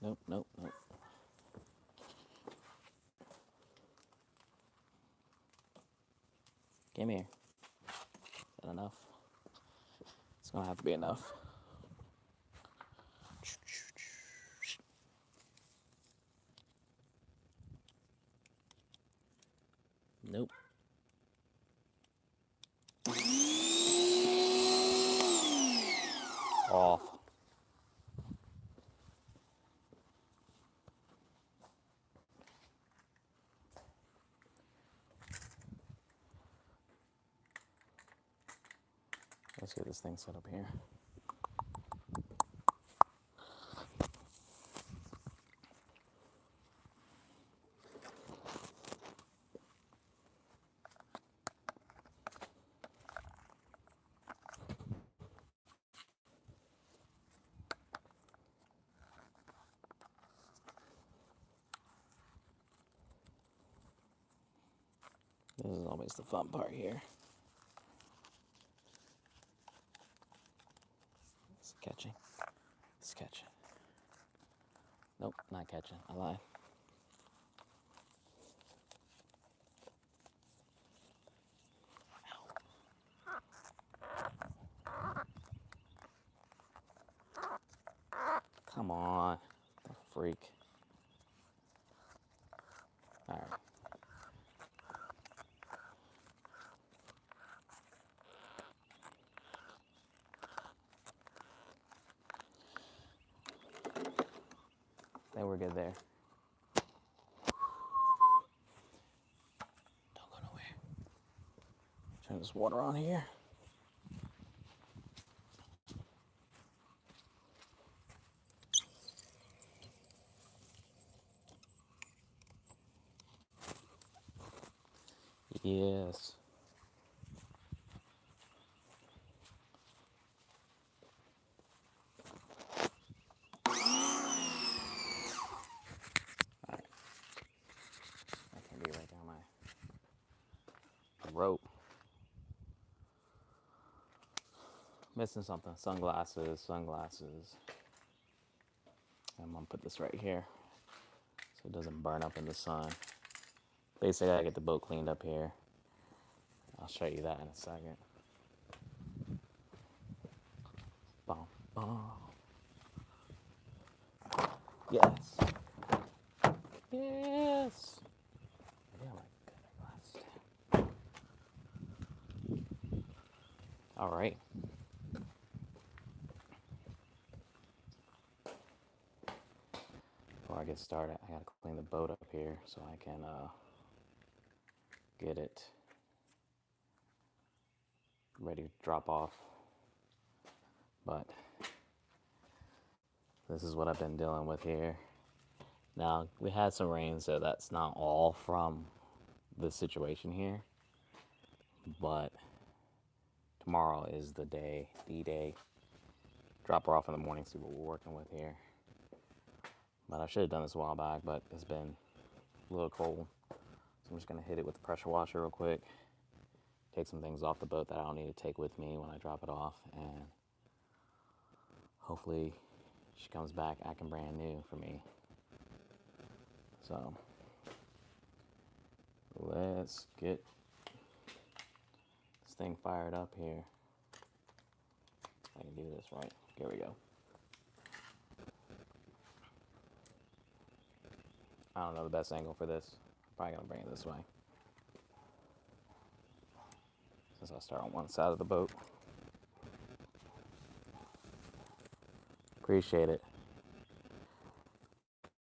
Nope, nope, nope. Come here. Is that enough? It's gonna have to be enough. Nope. Off. Let's get this thing set up here. This is always the fun part here. It's catching. It's catching. Nope, not catching. I lied. Come on. The freak. Alright. I think we're good there. Don't go nowhere. Turn this water on here. Yes. Alright. That can be right down my rope. Missing something. Sunglasses, sunglasses. I'm gonna put this right here so it doesn't burn up in the sun. Basically, I gotta get the boat cleaned up here. I'll show you that in a second. Boom, boom. Yes. Yes. Yeah, my goodness. All right. Before I get started, I gotta clean the boat up here so I can get it ready to drop off. But this is what I've been dealing with here. Now, we had some rain, so that's not all from the situation here. But tomorrow is the day, D-Day. Drop her off in the morning, see what we're working with here. But I should have done this a while back, but it's been a little cold. So I'm just gonna hit it with the pressure washer real quick. Take some things off the boat that I don't need to take with me when I drop it off. And hopefully she comes back acting brand new for me. So let's get this thing fired up here. I can do this right. Here we go. I don't know the best angle for this. Probably gonna bring it this way. Since I start on one side of the boat. Appreciate it.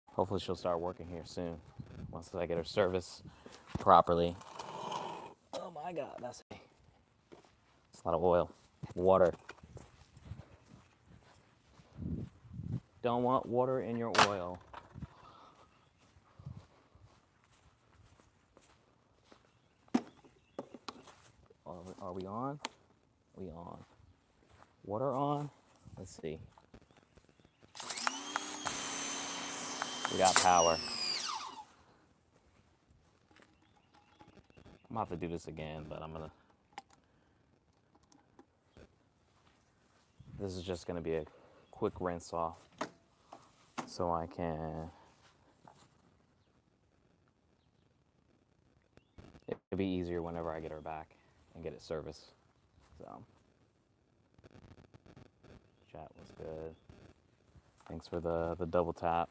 Hopefully she'll start working here soon. Once I get her service properly. Oh my God, that's a lot of oil. Water. Don't want water in your oil. Are we on? We on. Water on? Let's see. We got power. I'm gonna have to do this again, but this is just gonna be a quick rinse off. so I can. It'll be easier whenever I get her back and get it serviced. So, chat was good. Thanks for the double tap.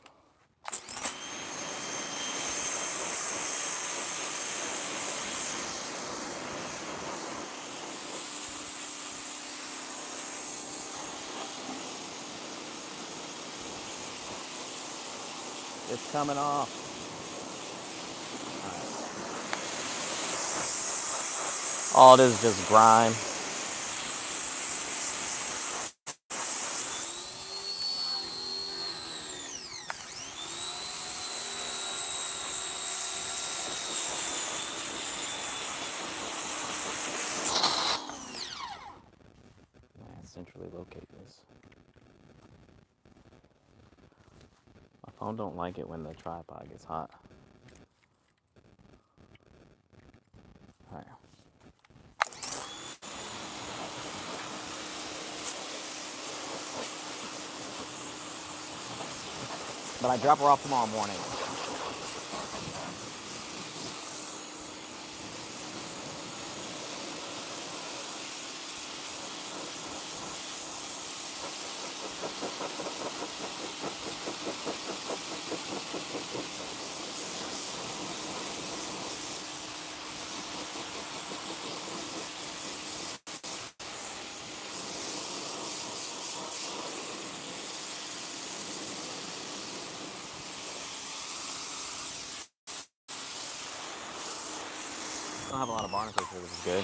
It's coming off. All it is just grime. Centrally locate this. My phone don't like it when the tripod gets hot. All right. But I drop her off tomorrow morning. I don't have a lot of barnacles here, which is good.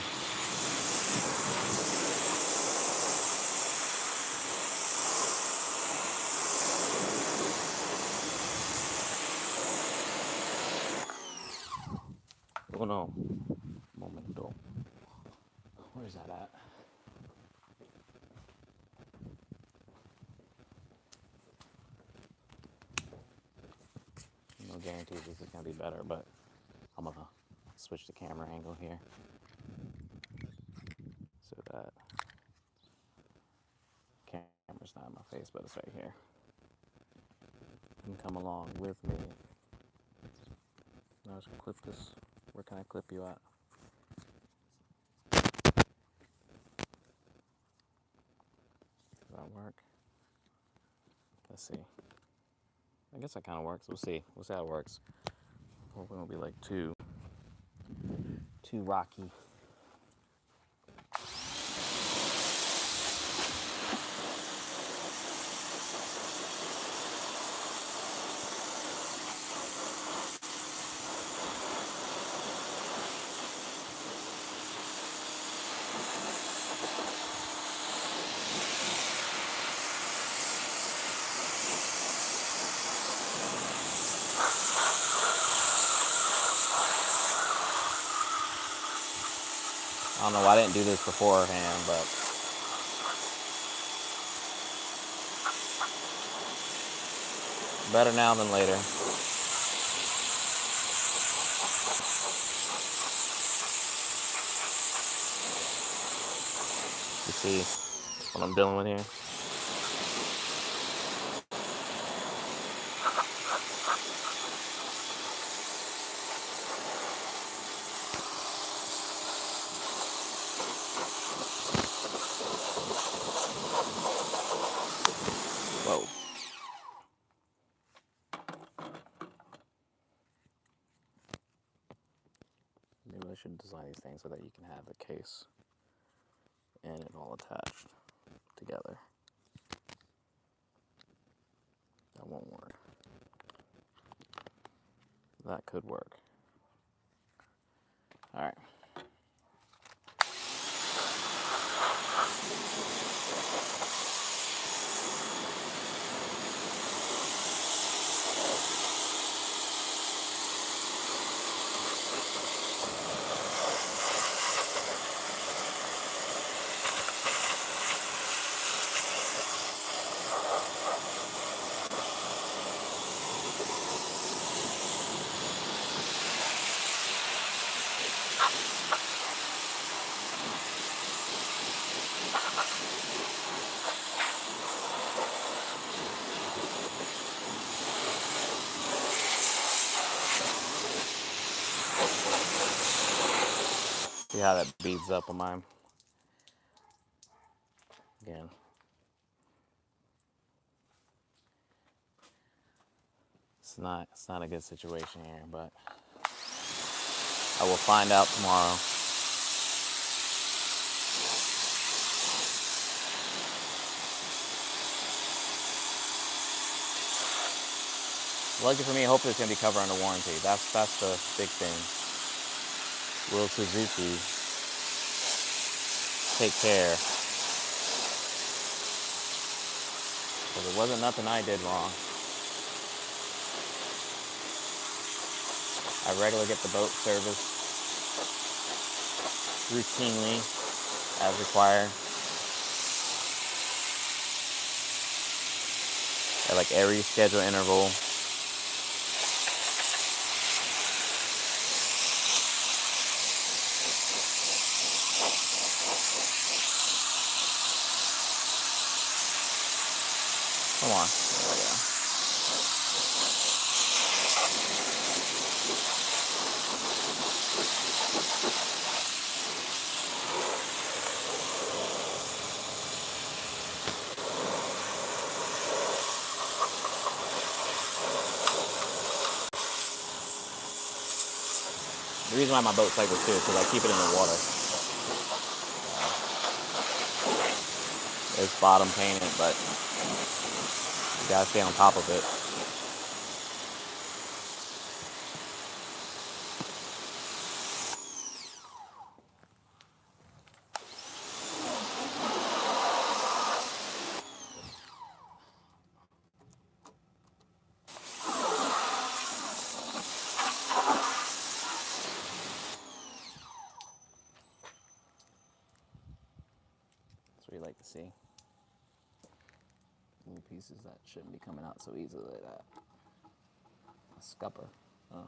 Oh no. Momento. Where's that at? No guarantees this is gonna be better, but I'm gonna switch the camera angle here so that camera's not in my face, but it's right here. You can come along with me. Now I was gonna clip this. Where can I clip you at? Does that work? Let's see. I guess that kind of works. We'll see. We'll see how it works. Hopefully it won't be like too rocky. I don't know why I didn't do this beforehand, but better now than later. You see what I'm dealing with here? Whoa. Maybe I should design these things so that you can have the case and it all attached together. That won't work. That could work. All right. See how that beads up on mine? Again. It's not a good situation here, but I will find out tomorrow. Lucky for me, hopefully it's gonna be covered under warranty. That's the big thing. Will Suzuki take care? Because it wasn't nothing I did wrong. I regularly get the boat serviced routinely as required. At like every scheduled interval. Come on. There we go. The reason why my boat's like this too is because I keep it in the water. It's bottom painted, but you gotta stay on top of it. That's what you like to see. Little pieces that shouldn't be coming out so easily like that. A scupper. Oh.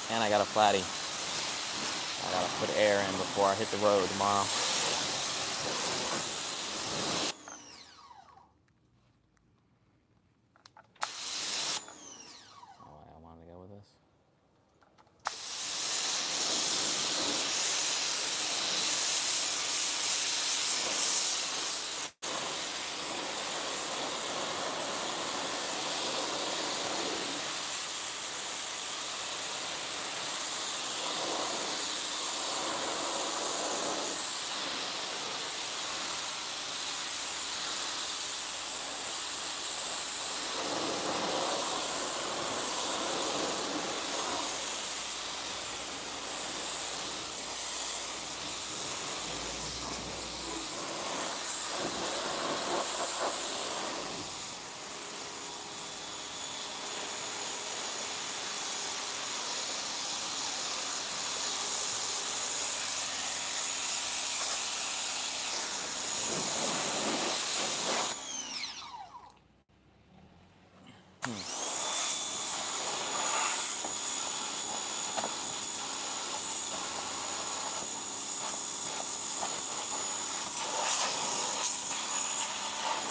And I got a flatty. I gotta put air in before I hit the road tomorrow. Oh, I wanted to go with this.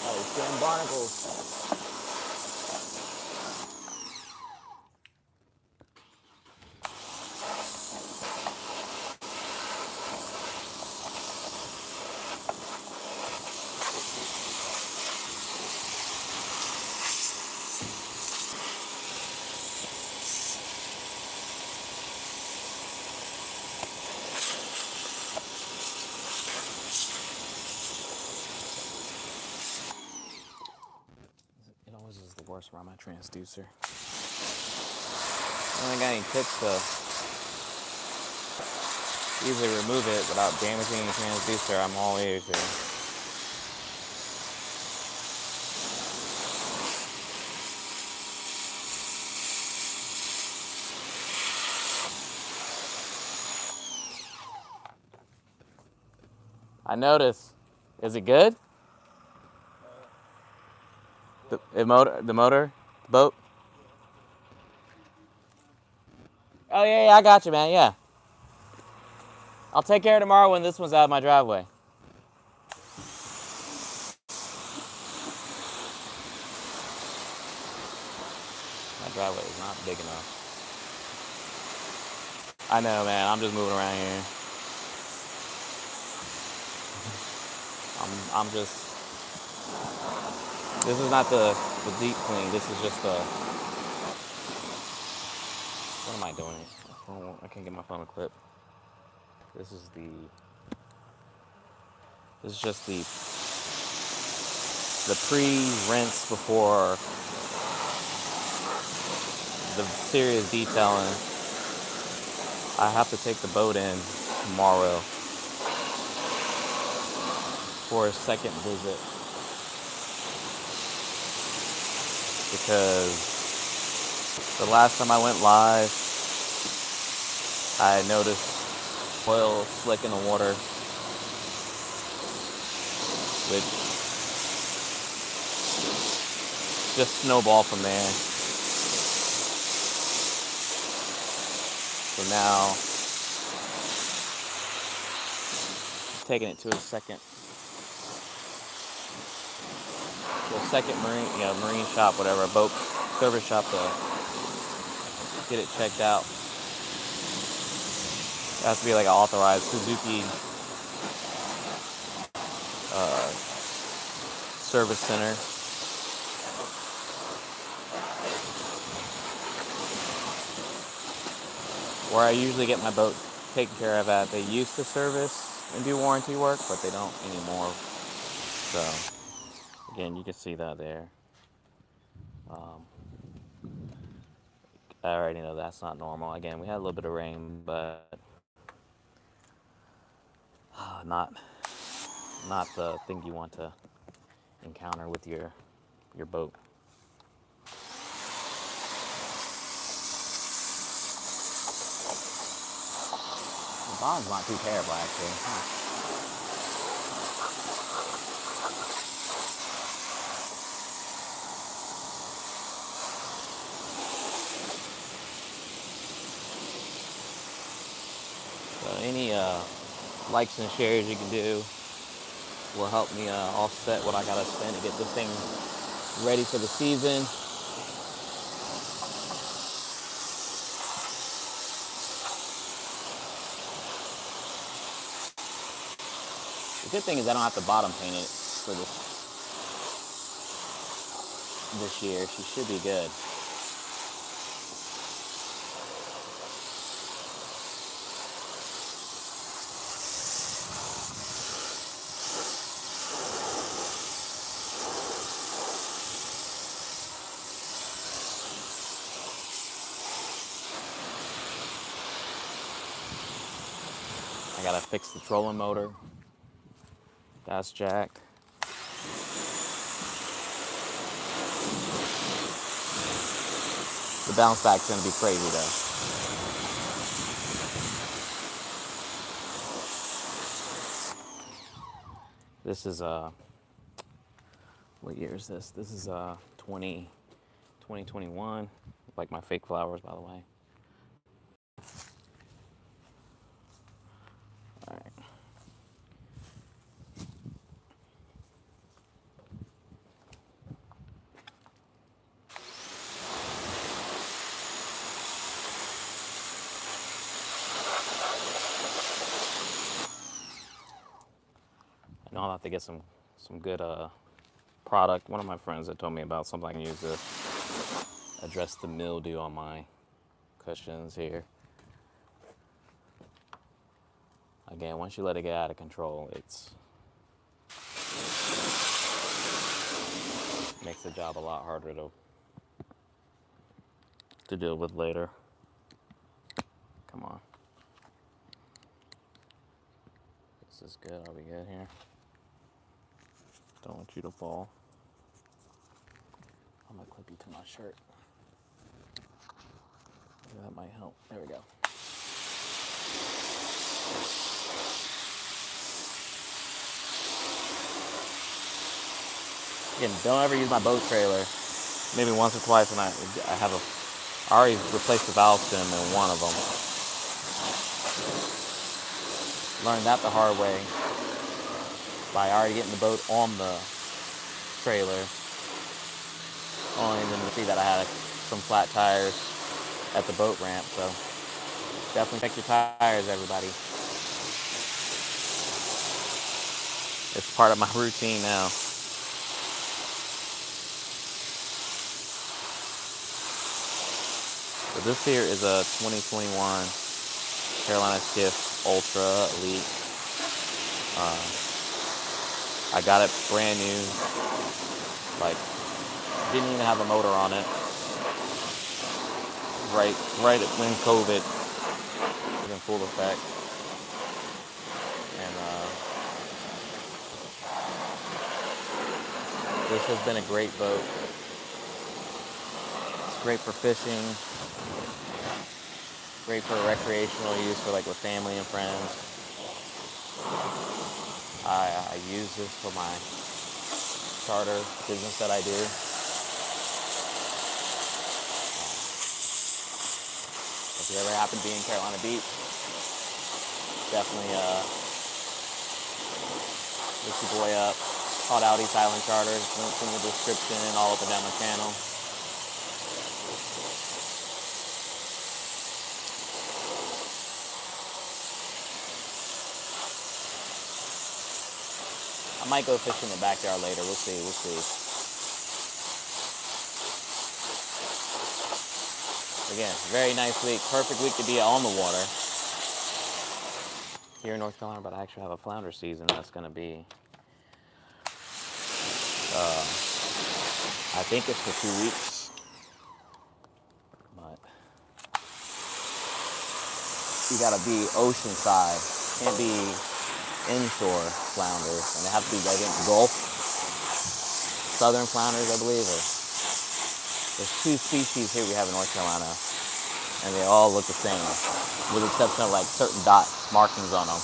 Oh, he's getting barnacles. It always is the worst around my transducer. I only got any tips to easily remove it without damaging the transducer. I'm all ears here. I noticed. Is it good? The motor, the boat. Oh yeah, I got you, man. Yeah, I'll take care of it tomorrow when this one's out of my driveway. My driveway is not big enough. I know, man. I'm just moving around here. I'm just. This is not the deep clean. This is just the. What am I doing? I can't get my phone to clip. This is the. This is just the pre-rinse before the serious detailing. I have to take the boat in tomorrow for a second visit because the last time I went live, I noticed oil slick in the water, which just snowballed from there. So now, taking it to a second marine shop, whatever, a boat service shop to get it checked out. It has to be like an authorized Suzuki service center. Where I usually get my boat taken care of at. They used to service and do warranty work, but they don't anymore. So, again, you can see that there. I already know that's not normal. Again, we had a little bit of rain, but not the thing you want to encounter with your boat. The bottom's not too terrible, actually. So any likes and shares you can do will help me offset what I gotta spend to get this thing ready for the season. The good thing is I don't have to bottom paint it for this year. She should be good. I gotta fix the trolling motor. That's jacked. The bounce back's gonna be crazy though. This is what year is this? This is 2021. Like my fake flowers, by the way. All right. I know I'll have to get some good product. One of my friends had told me about something I can use to address the mildew on my cushions here. Again, once you let it get out of control, it makes the job a lot harder to deal with later. Come on. This is good. Are we good here? Don't want you to fall. I'm gonna clip you to my shirt. Maybe that might help. There we go. Again, don't ever use my boat trailer. Maybe once or twice, and I already replaced the valve stem in one of them. Learned that the hard way by already getting the boat on the trailer. Only then to see that I had some flat tires at the boat ramp. So definitely check your tires, everybody. It's part of my routine now. So this here is a 2021 Carolina Skiff Ultra Elite. I got it brand new. Like, didn't even have a motor on it. Right when COVID was in full effect. And this has been a great boat. It's great for fishing, great for recreational use for like with family and friends. I use this for my charter business that I do. If you ever happen to be in Carolina Beach, definitely look your boy up. Called out East Island Charters. Links in the description and all up and down the channel. I might go fish in the backyard later. We'll see. Again, very nice week. Perfect week to be on the water here in North Carolina, but I actually have a flounder season that's going to be, I think it's for 2 weeks, but you got to be oceanside. Can't be inshore flounders, and they have to be, I think, Gulf, Southern flounders, I believe. There's 2 species here we have in North Carolina, and they all look the same, with the exception of like certain dot markings on them.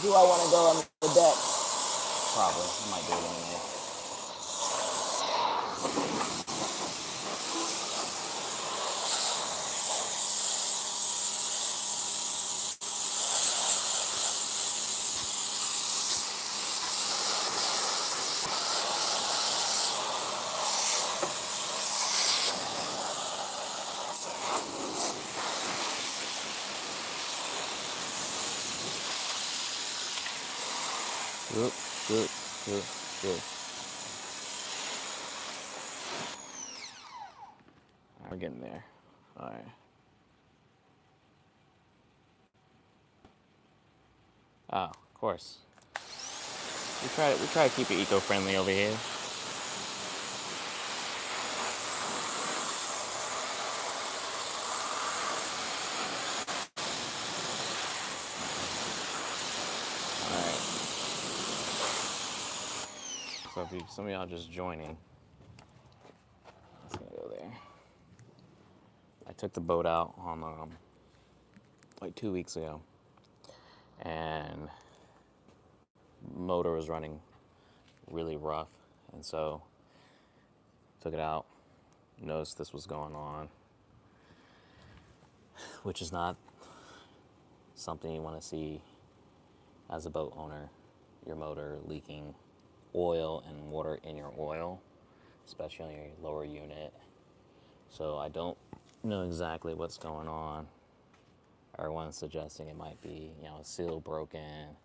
Do I want to go on the deck? Probably. I might do it anyway. Good. We're getting there. All right. Oh, of course. We try to keep it eco-friendly over here. All right. So if some of y'all just joining, let's go there. I took the boat out on like 2 weeks ago, and motor was running really rough, and so took it out. Noticed this was going on, which is not something you want to see as a boat owner. Your motor leaking oil and water in your oil, especially on your lower unit. So I don't know exactly what's going on. Everyone's suggesting it might be, a seal broken.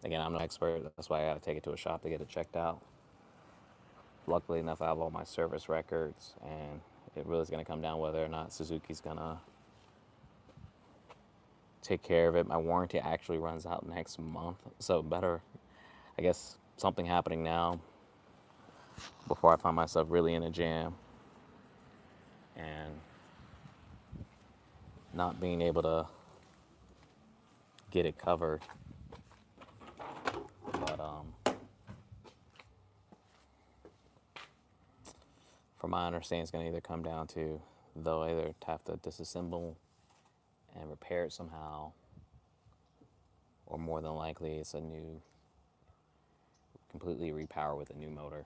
Again, I'm no expert. That's why I got to take it to a shop to get it checked out. luckily enough, I have all my service records, and it really is going to come down whether or not Suzuki's going to take care of it. My warranty actually runs out next month, so better, I guess, something happening now before I find myself really in a jam and not being able to get it covered. But from my understanding, it's going to either come down to they'll either have to disassemble and repair it somehow, or more than likely it's a new, completely repower with a new motor,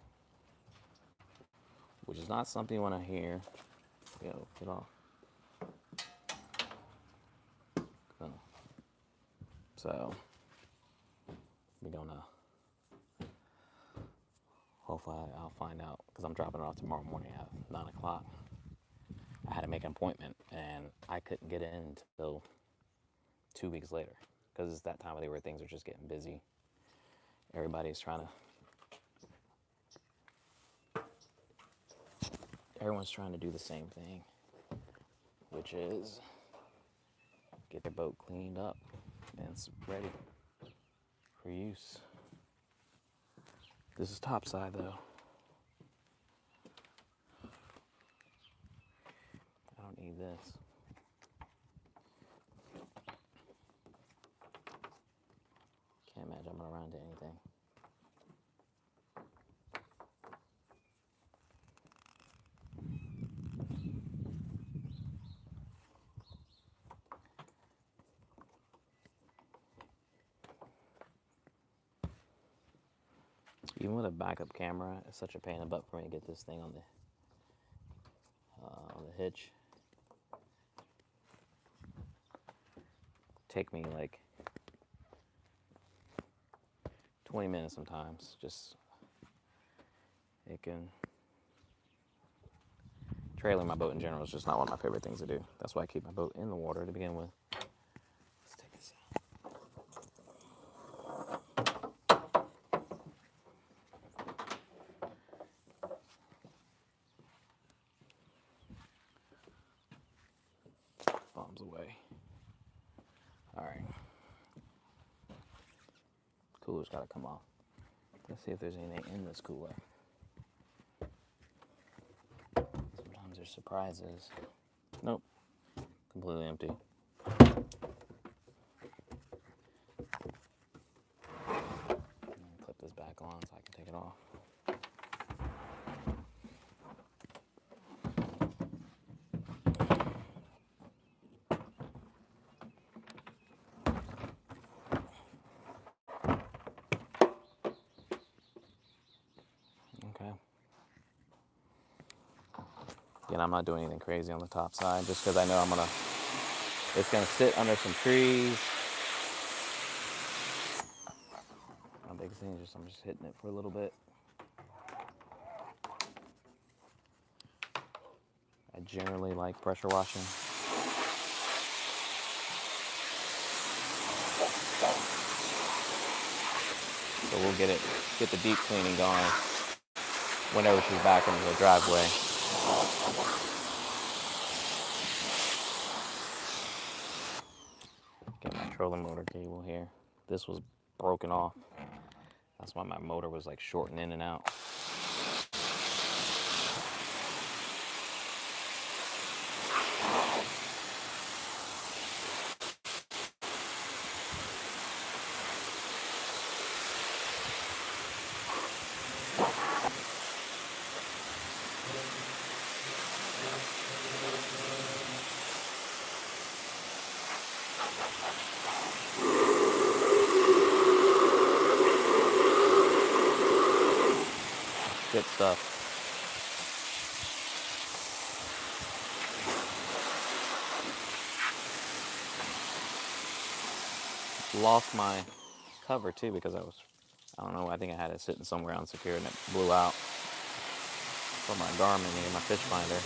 which is not something you want to hear. Yo, get off. Oh. So we're gonna, hopefully I'll find out, because I'm dropping it off tomorrow morning at 9 o'clock. I had to make an appointment, and I couldn't get in until 2 weeks later, because it's that time of the year where things are just getting busy. Everybody's everyone's trying to do the same thing, which is get their boat cleaned up and it's ready for use. This is topside though. I don't need this. Can't imagine I'm gonna run into anything. Even with a backup camera, it's such a pain in the butt for me to get this thing on the hitch. Take me like 20 minutes sometimes. Just it can. Trailing my boat in general is just not one of my favorite things to do. That's why I keep my boat in the water to begin with. Let's take this out. Bombs away. All right. Cooler's got to come off. Let's see if there's anything in this cooler. Sometimes there's surprises. Nope. Completely empty. Clip this back on so I can take it off. Okay. Again, I'm not doing anything crazy on the top side just because I know it's gonna sit under some trees. My biggest thing is I'm just hitting it for a little bit. I generally like pressure washing. So we'll get the deep cleaning going whenever she's back into the driveway. Get my trolling motor cable here. This was broken off. That's why my motor was like shorting in and out. Good stuff. Lost my cover too because I don't know, I think I had it sitting somewhere unsecure and it blew out from my Garmin and my fish finder.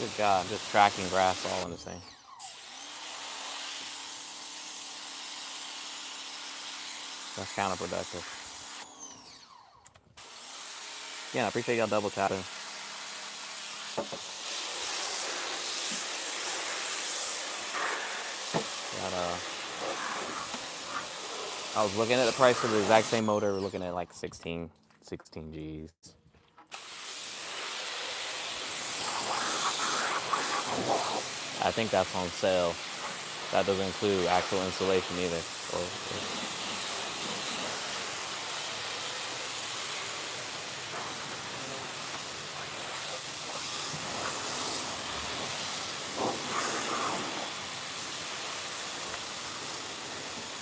Good God, I'm just tracking grass all in this thing. That's counterproductive. Yeah, I appreciate y'all double tapping. Got, I was looking at the price for the exact same motor. We're looking at like 16 G's. I think that's on sale. That doesn't include actual installation either. Or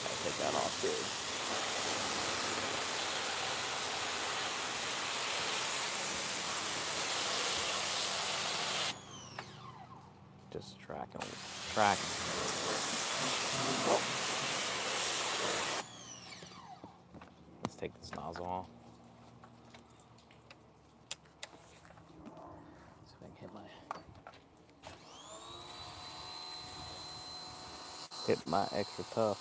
I'll take that off too. Just tracking. Let's take this nozzle off. See if I can hit my extra tough.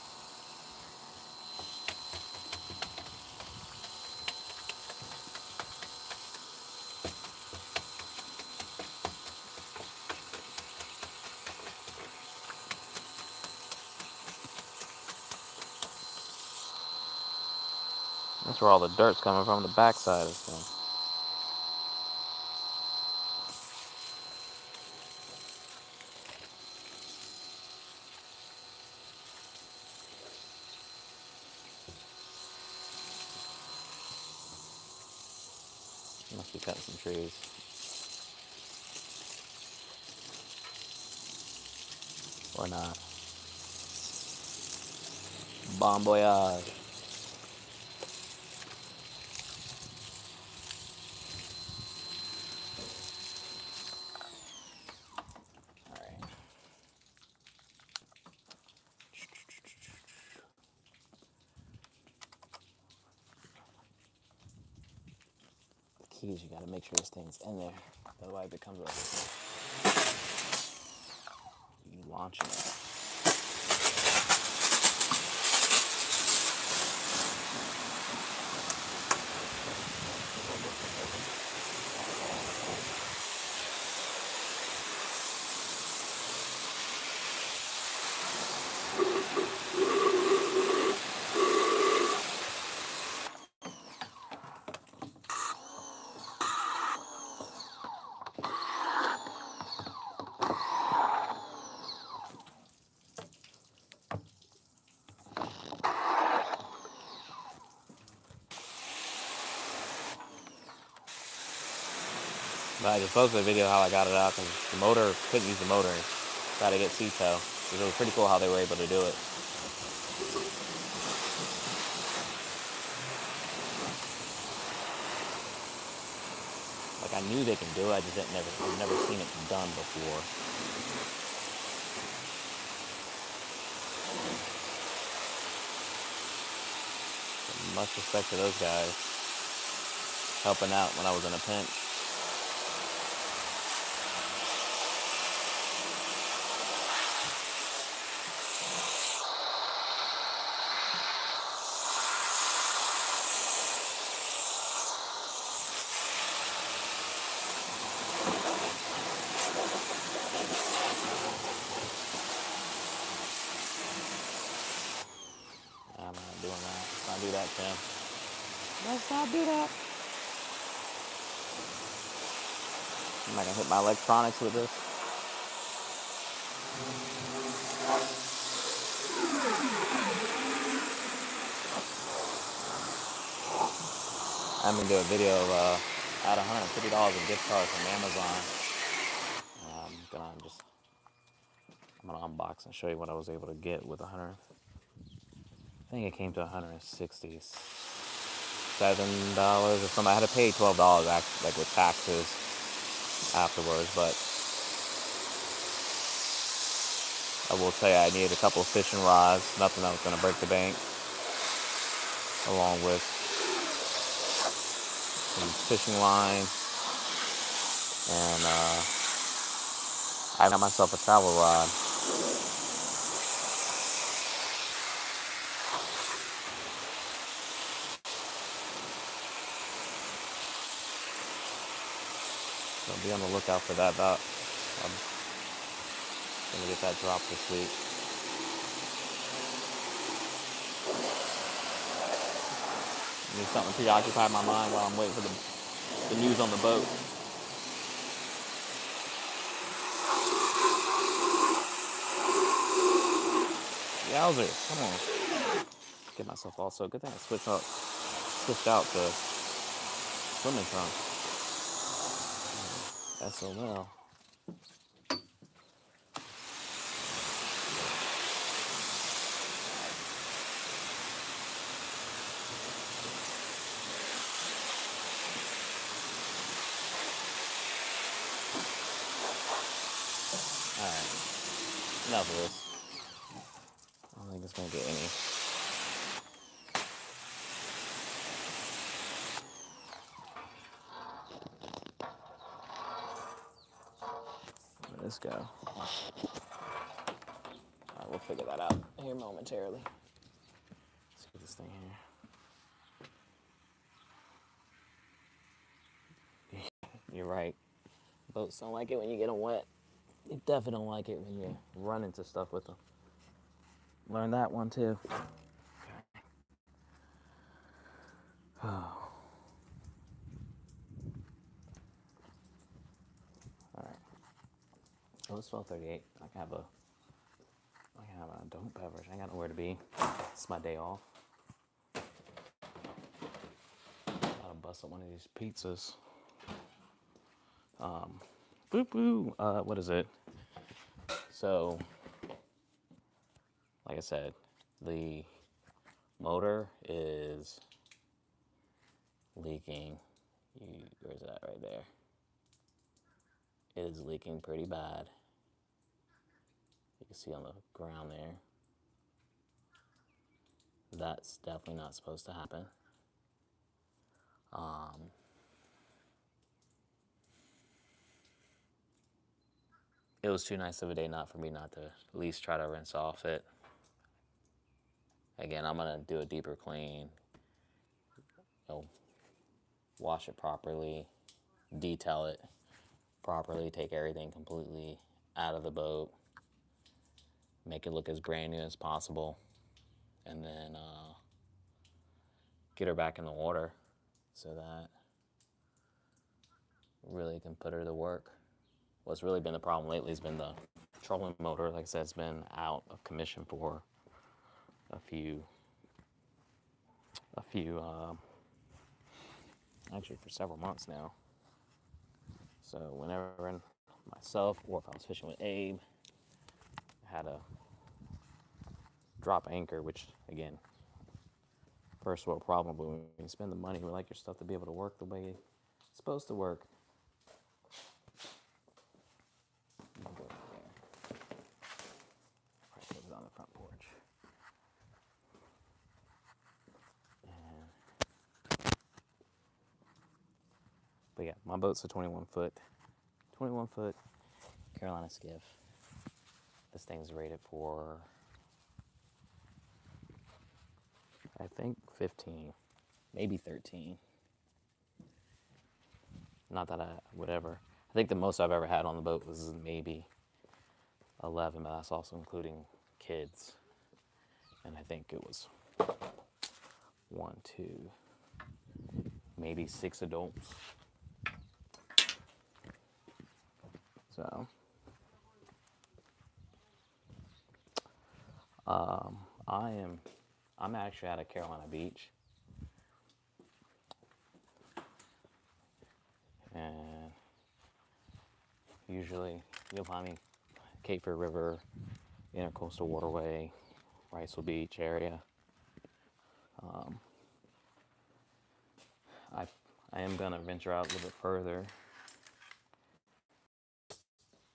That's where all the dirt's coming from, the backside of this thing. Must be cutting some trees. Or not. Bon voyage. Alright. The keys, you gotta make sure this thing's in there. Otherwise it comes with you launching it. But I just posted a video how I got it out because the motor, couldn't use the motor. Got to get C-tow. It was pretty cool how they were able to do it. Like I knew they can do it, I just I've never seen it done before. So much respect to those guys helping out when I was in a pinch. I'm not doing that. Let's not do that, Tim. Let's not do that. I'm not gonna hit my electronics with this. I'm gonna do a video of at $150 in gift cards from Amazon. I'm gonna unbox and show you what I was able to get with 100. I think it came to $167 or something. I had to pay $12 actually, like with taxes afterwards, but I will tell you I needed a couple of fishing rods, nothing that was gonna break the bank, along with some fishing line and I got myself a travel rod. So be on the lookout for that. I'm gonna get that drop this week. Need something to preoccupy my mind while I'm waiting for the news on the boat. Yowzer, come on. Get myself all so good thing I switched out to swimming trunks. SOL. Alright, enough of this. I don't think it's gonna get any. Where did this go? Alright, we'll figure that out here momentarily. Let's get this thing here. You're right. Boats don't like it when you get them wet. They definitely don't like it when you run into stuff with them. Learned that one too. Oh. Alright. Oh, it's 12:38. I can have a adult beverage. I ain't got nowhere to be. It's my day off. Gotta bust up one of these pizzas. Boo boo. What is it? So, like I said, the motor is leaking. Where's that right there? It is leaking pretty bad. You can see on the ground there. That's definitely not supposed to happen. It was too nice of a day not for me not to at least try to rinse off it. Again, I'm gonna do a deeper clean. Wash it properly, detail it properly, take everything completely out of the boat, make it look as brand new as possible, and then get her back in the water so that really can put her to work. What's really been the problem lately has been the trolling motor. Like I said, it's been out of commission for a few, actually for several months now. So whenever myself or if I was fishing with Abe, I had to drop anchor, which again, first world problem, but when you spend the money, we like your stuff to be able to work the way it's supposed to work. Go there. Probably put it on the front porch. But yeah, my boat's a 21 foot Carolina skiff. This thing's rated for, I think 15, maybe 13. Not that I would ever. I think the most I've ever had on the boat was maybe 11, but that's also including kids. And I think it was 1, 2, maybe 6 adults. So, I'm actually at a Carolina beach, and usually you'll find me Cape Fear River, Intercoastal Waterway, Riceville Beach area. I am gonna venture out a little bit further,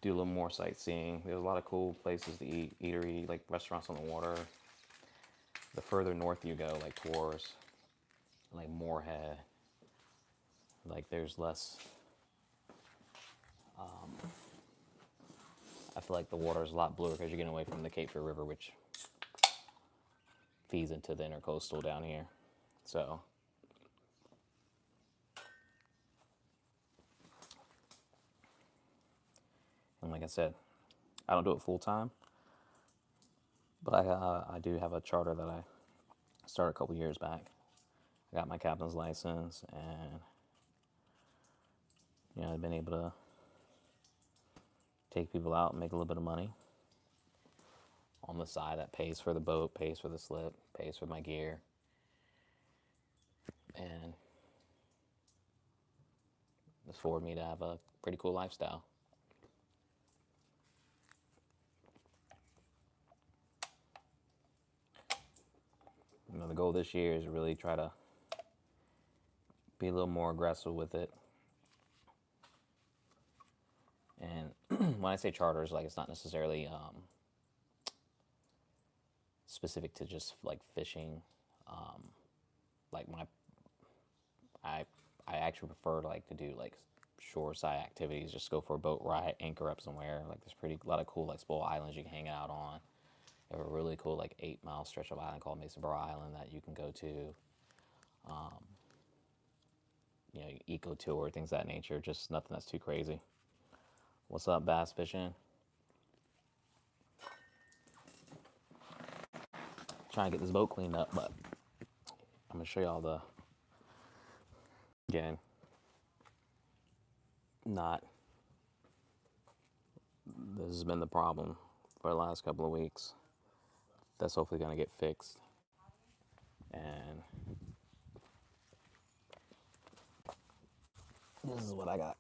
do a little more sightseeing. There's a lot of cool places to eat, eatery, like restaurants on the water. The further north you go, like towards like Moorhead, like there's less I feel like the water is a lot bluer because you're getting away from the Cape Fear River, which feeds into the intercoastal down here. So, and like I said, I don't do it full time, but I do have a charter that I started a couple years back. I got my captain's license, and I've been able to take people out and make a little bit of money on the side that pays for the boat, pays for the slip, pays for my gear, and it's afforded me to have a pretty cool lifestyle. The goal this year is to really try to be a little more aggressive with it. And when I say charters, like, it's not necessarily specific to just like fishing. Like I actually prefer like to do like shore side activities. Just go for a boat ride, anchor up somewhere. Like, there's a lot of cool like small islands you can hang out on. They have a really cool like 8-mile stretch of island called Masonboro Island that you can go to. Eco tour, things of that nature. Just nothing that's too crazy. What's up, bass fishing? Trying to get this boat cleaned up, but I'm gonna show y'all again, not, this has been the problem for the last couple of weeks. That's hopefully gonna get fixed. And this is what I got.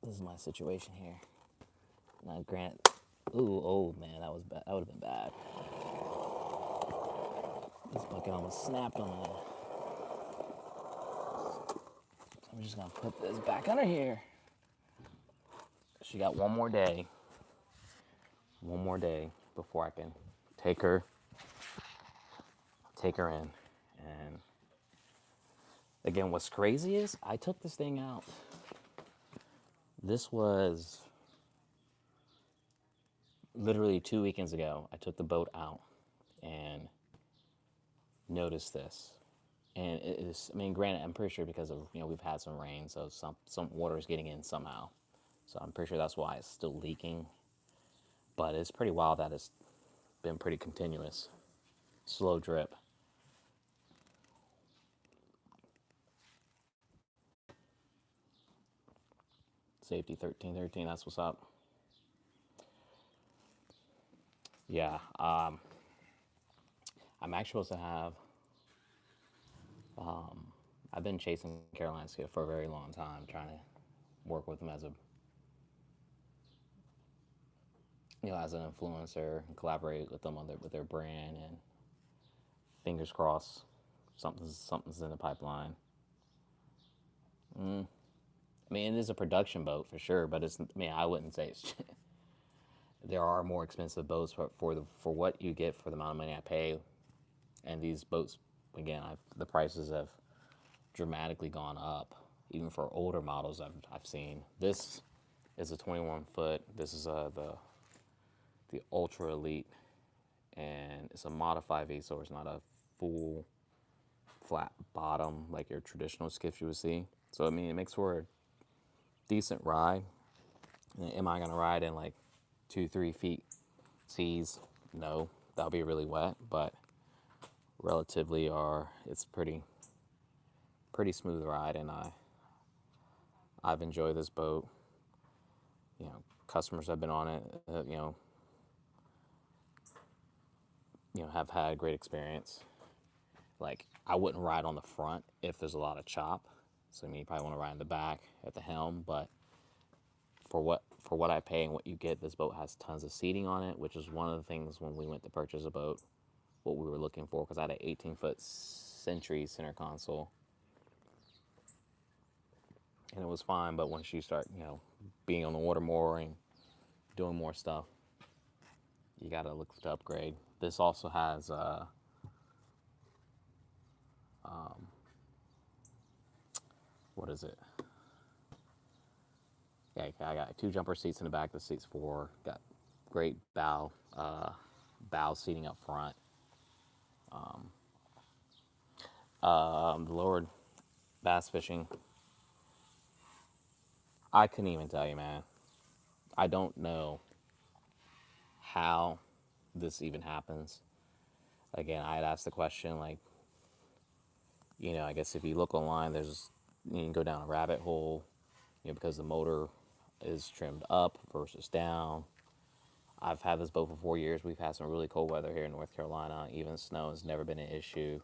This is my situation here. Now, oh man, that was bad. That would have been bad. This bucket almost snapped on me. So I'm just gonna put this back under here. She got one more day before I can take her in. And again, what's crazy is I took this thing out. This was literally 2 weekends ago. I took the boat out and noticed this. And it is, I mean, granted, I'm pretty sure because of, we've had some rain, so some water is getting in somehow. So I'm pretty sure that's why it's still leaking. But it's pretty wild that it's been pretty continuous. Slow drip. Safety 1313, that's what's up. Yeah, I'm actually supposed to have, I've been chasing Caroline Skiff for a very long time, trying to work with them as a, as an influencer, and collaborate with them with their brand, and fingers crossed, something's in the pipeline. I mean, it is a production boat for sure, but I wouldn't say it's. There are more expensive boats for what you get for the amount of money I pay, and these boats, again, the prices have dramatically gone up, even for older models I've seen. This is a 21-foot. This is the Ultra Elite, and it's a modified V, so it's not a full flat bottom like your traditional skiff you would see. So I mean, it makes for a decent ride. Am I gonna ride in like 2-3 feet seas? No, that'll be really wet, but relatively it's pretty smooth ride, and I've enjoyed this boat. Customers have been on it, have had a great experience. Like, I wouldn't ride on the front if there's a lot of chop. So I mean, you probably want to ride in the back at the helm, but for what I pay and what you get, this boat has tons of seating on it, which is one of the things when we went to purchase a boat, what we were looking for, because I had an 18-foot Century center console, and it was fine. But once you start, being on the water more and doing more stuff, you gotta look to upgrade. This also has what is it? Yeah, I got 2 jumper seats in the back. The seats 4. Got great bow seating up front. The lower bass fishing, I couldn't even tell you, man. I don't know how this even happens. Again, I had asked the question, like, I guess if you look online, you can go down a rabbit hole, because the motor is trimmed up versus down. I've had this boat for 4 years. We've had some really cold weather here in North Carolina. Even snow has never been an issue.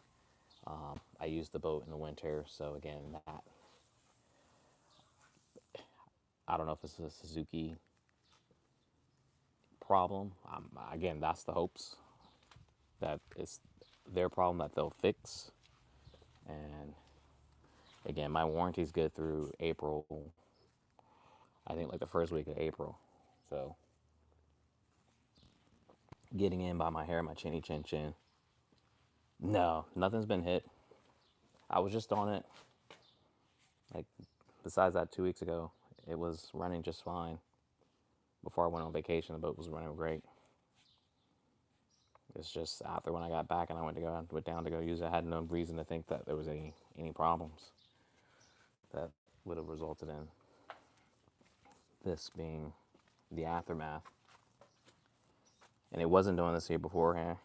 I use the boat in the winter, so again, I don't know if it's a Suzuki problem. Again, that's the hopes that it's their problem that they'll fix. And again, my warranty's good through April. I think like the first week of April. So getting in by my hair, my chinny chin chin. No, nothing's been hit. I was just on it. Like, besides that, 2 weeks ago, it was running just fine. Before I went on vacation, the boat was running great. It's just after when I got back and I went down to go use it, I had no reason to think that there was any problems that would have resulted in this being the aftermath. And it wasn't doing this here beforehand.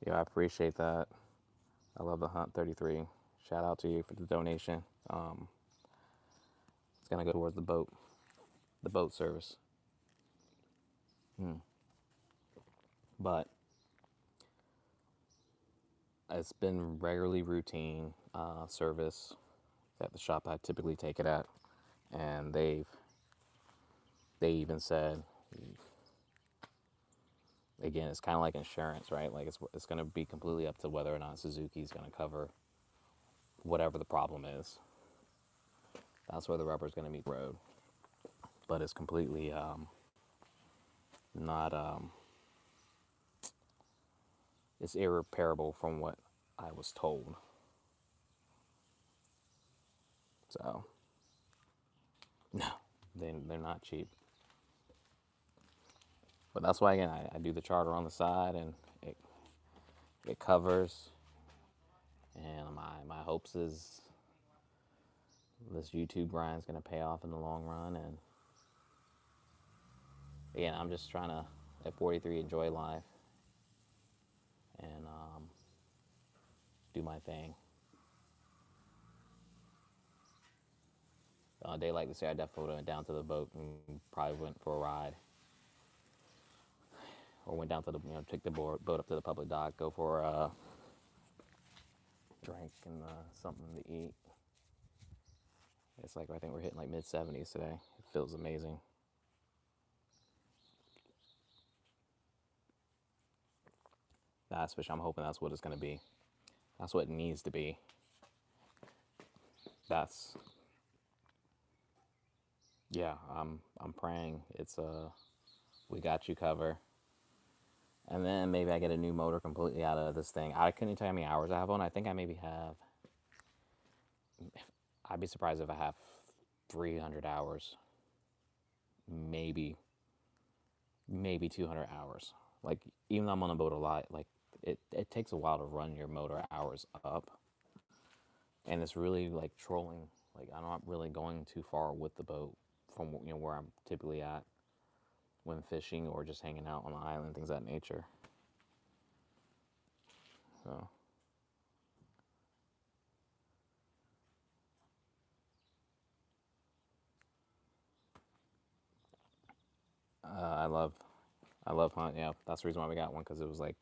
Yeah, I appreciate that. I love the Hunt 33. Shout out to you for the donation. It's gonna go towards the boat service. But it's been regularly routine service at the shop I typically take it at, and they even said, again, it's kind of like insurance, right? Like it's going to be completely up to whether or not Suzuki's going to cover whatever the problem is. That's where the rubber's going to meet the road. But it's completely not. It's irreparable from what I was told. So no, they're not cheap. But that's why, again, I do the charter on the side, and it covers. And my hopes is this YouTube grind is going to pay off in the long run. And again, I'm just trying to, at 43, enjoy life and do my thing. On a day like this year, I definitely went down to the boat and probably went for a ride. Or went down to take the boat up to the public dock, go for a drink and something to eat. It's like, I think we're hitting like mid-70s today. It feels amazing. I'm hoping that's what it's going to be. That's what it needs to be. Yeah, I'm praying it's we got you covered. And then maybe I get a new motor completely out of this thing. I couldn't tell you how many hours I have on. I think I maybe have, I'd be surprised if I have 300 hours. Maybe 200 hours. Like, even though I'm on a boat a lot, like, it takes a while to run your motor hours up. And it's really like trolling. Like, I'm not really going too far with the boat from where I'm typically at when fishing or just hanging out on the island, things of that nature. So I love Hunt. Yeah, that's the reason why we got one, because it was like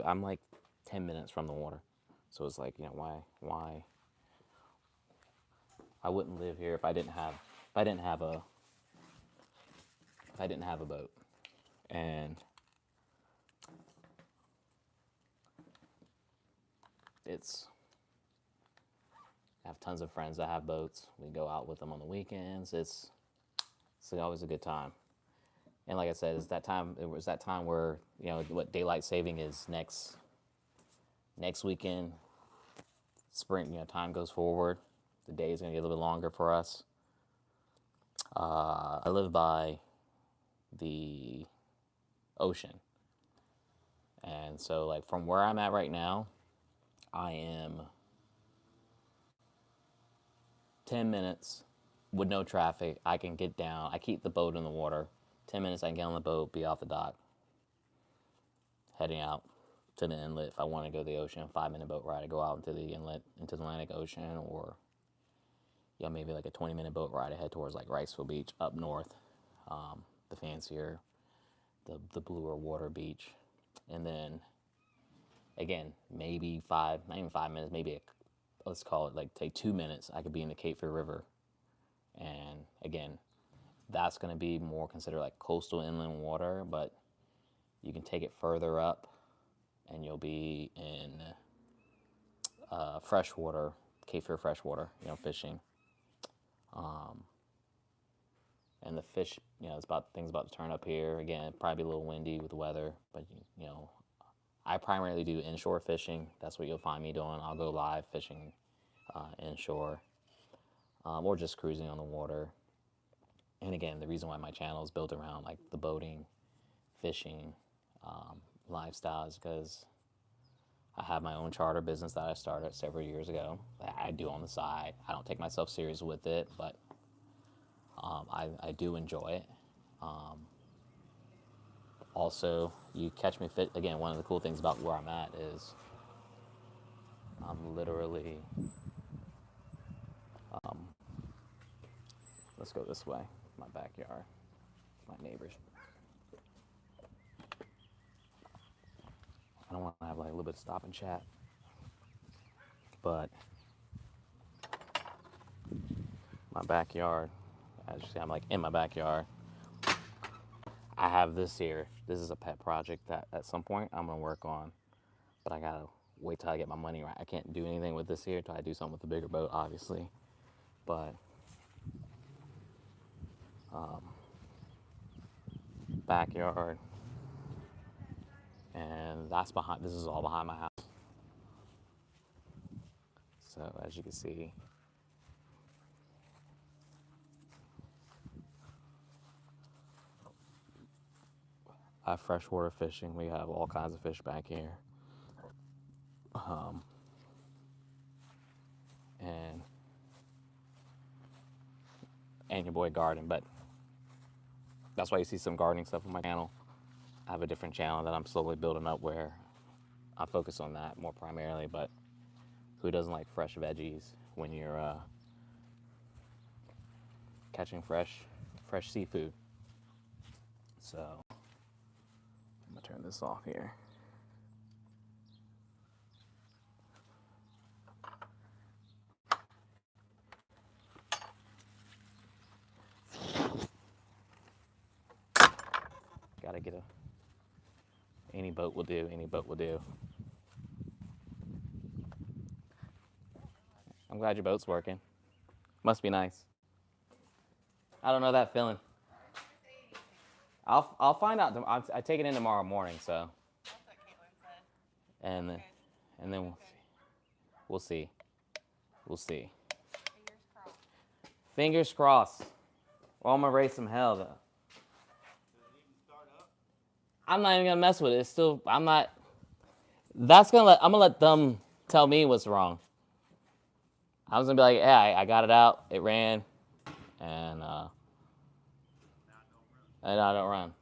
I'm like 10 minutes from the water, so it's like, why I wouldn't live here if I didn't have a boat. And I have tons of friends that have boats. We go out with them on the weekends. It's always a good time. And like I said, it was that time where, what daylight saving is next weekend. Spring, time goes forward. The day is going to get a little bit longer for us. I live by the ocean. And so, like, from where I'm at right now, I am 10 minutes with no traffic. I can get down. I keep the boat in the water. 10 minutes, I can get on the boat, be off the dock, heading out to the inlet. If I want to go to the ocean, 5-minute boat ride, I go out into the inlet, into the Atlantic Ocean, or maybe like a 20-minute boat ride. I head towards like Riceville Beach up north, the fancier, the bluer water beach, and then again, maybe not even 5 minutes, maybe let's call it like take 2 minutes. I could be in the Cape Fear River, and again, that's going to be more considered like coastal inland water, but you can take it further up, and you'll be in freshwater, Cape Fear freshwater, fishing. And the fish, it's things about to turn up here again. Probably a little windy with the weather, but I primarily do inshore fishing. That's what you'll find me doing. I'll go live fishing inshore, or just cruising on the water. And again, the reason why my channel is built around like the boating, fishing, lifestyle is because I have my own charter business that I started several years ago. That I do on the side. I don't take myself serious with it, but I do enjoy it. Also, you catch me fit. Again, one of the cool things about where I'm at is I'm literally, let's go this way, my backyard, my neighbors. I don't want to have like a little bit of stop and chat, but my backyard, as you see, I'm like in my backyard. I have this here. This is a pet project that at some point I'm gonna work on, but I gotta wait till I get my money right. I can't do anything with this here until I do something with the bigger boat, obviously. But backyard, and that's behind. This is all behind my house. So as you can see, I have freshwater fishing. We have all kinds of fish back here. And your boy garden, but that's why you see some gardening stuff on my channel. I have a different channel that I'm slowly building up where I focus on that more primarily, but who doesn't like fresh veggies when you're catching fresh seafood? So I'm gonna turn this off here. Gotta get any boat will do, any boat will do. I'm glad your boat's working. Must be nice. I don't know that feeling. I'll find out. I take it in tomorrow morning, so. And then, and then we'll see. We'll see. Fingers crossed. Well, I'm gonna raise some hell though. I'm not even gonna mess with it. It's still. I'm not. I'm gonna let them tell me what's wrong. I was gonna be like, yeah, I got it out. It ran, and I don't run.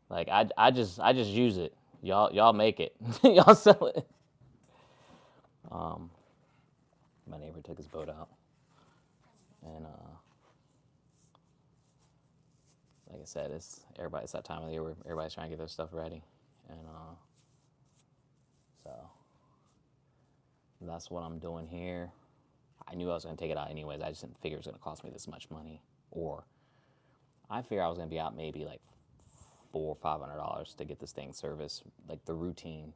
Like I just use it. Y'all make it. Y'all sell it. My neighbor took his boat out, and like I said, it's that time of the year where everybody's trying to get their stuff ready, and so that's what I'm doing here. I knew I was gonna take it out anyways. I just didn't figure it was gonna cost me this much money, or I figured I was gonna be out maybe like $400 or $500 to get this thing serviced, like the routine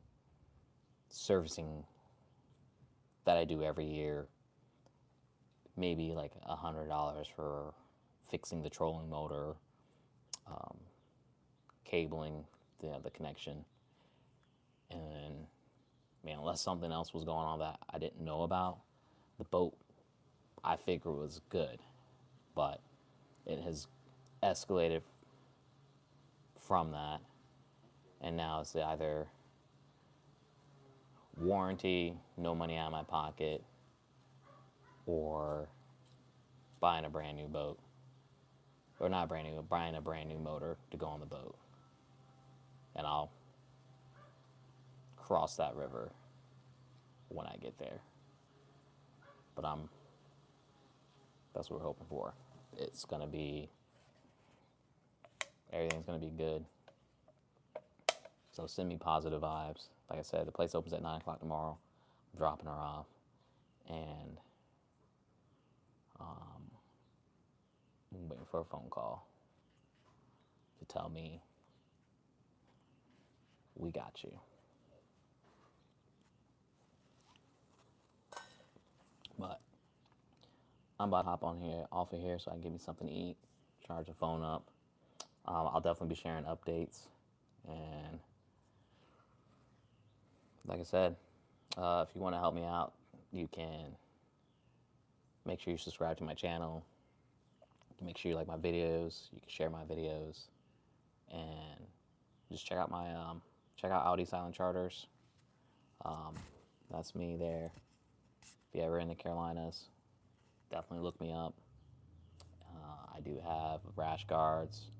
servicing that I do every year. Maybe like $100 for fixing the trolling motor, cabling the connection, and unless something else was going on that I didn't know about, the boat I figure was good, but it has escalated from that, and now it's either warranty, no money out of my pocket, or buying a brand new boat, or not brand new, buying a brand new motor to go on the boat, and I'll cross that river when I get there. But that's what we're hoping for. It's gonna be, everything's gonna be good. So send me positive vibes. Like I said, the place opens at 9 o'clock tomorrow. I'm dropping her off, and I'm waiting for a phone call to tell me we got you. But I'm about to hop on here, off of here, so I can give me something to eat, charge the phone up. I'll definitely be sharing updates, and like I said, if you want to help me out, you can make sure you subscribe to my channel. Make sure you like my videos. You can share my videos, and just check out my check out Audi Silent Charters. That's me there. If you're ever in the Carolinas, definitely look me up. I do have rash guards,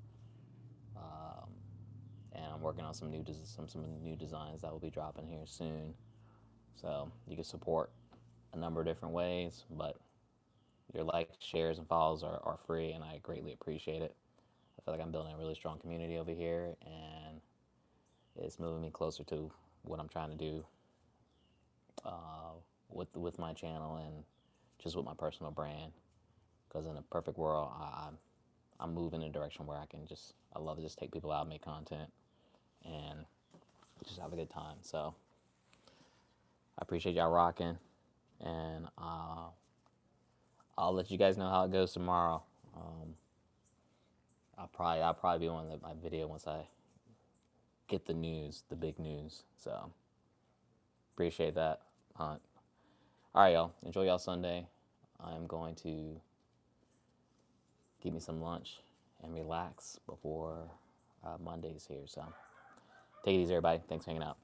and I'm working on some new designs that will be dropping here soon. So you can support a number of different ways, but your likes, shares, and follows are free, and I greatly appreciate it. I feel like I'm building a really strong community over here, and it's moving me closer to what I'm trying to do with my channel and just with my personal brand. Because in a perfect world, I'm moving in a direction where I love to just take people out, make content, and just have a good time. So I appreciate y'all rocking, and I'll let you guys know how it goes tomorrow. I'll probably be on my video once I get the news, the big news. So appreciate that, Hunt. All right, y'all. Enjoy y'all Sunday. I'm going to give me some lunch and relax before Monday's here. So take it easy, everybody. Thanks for hanging out.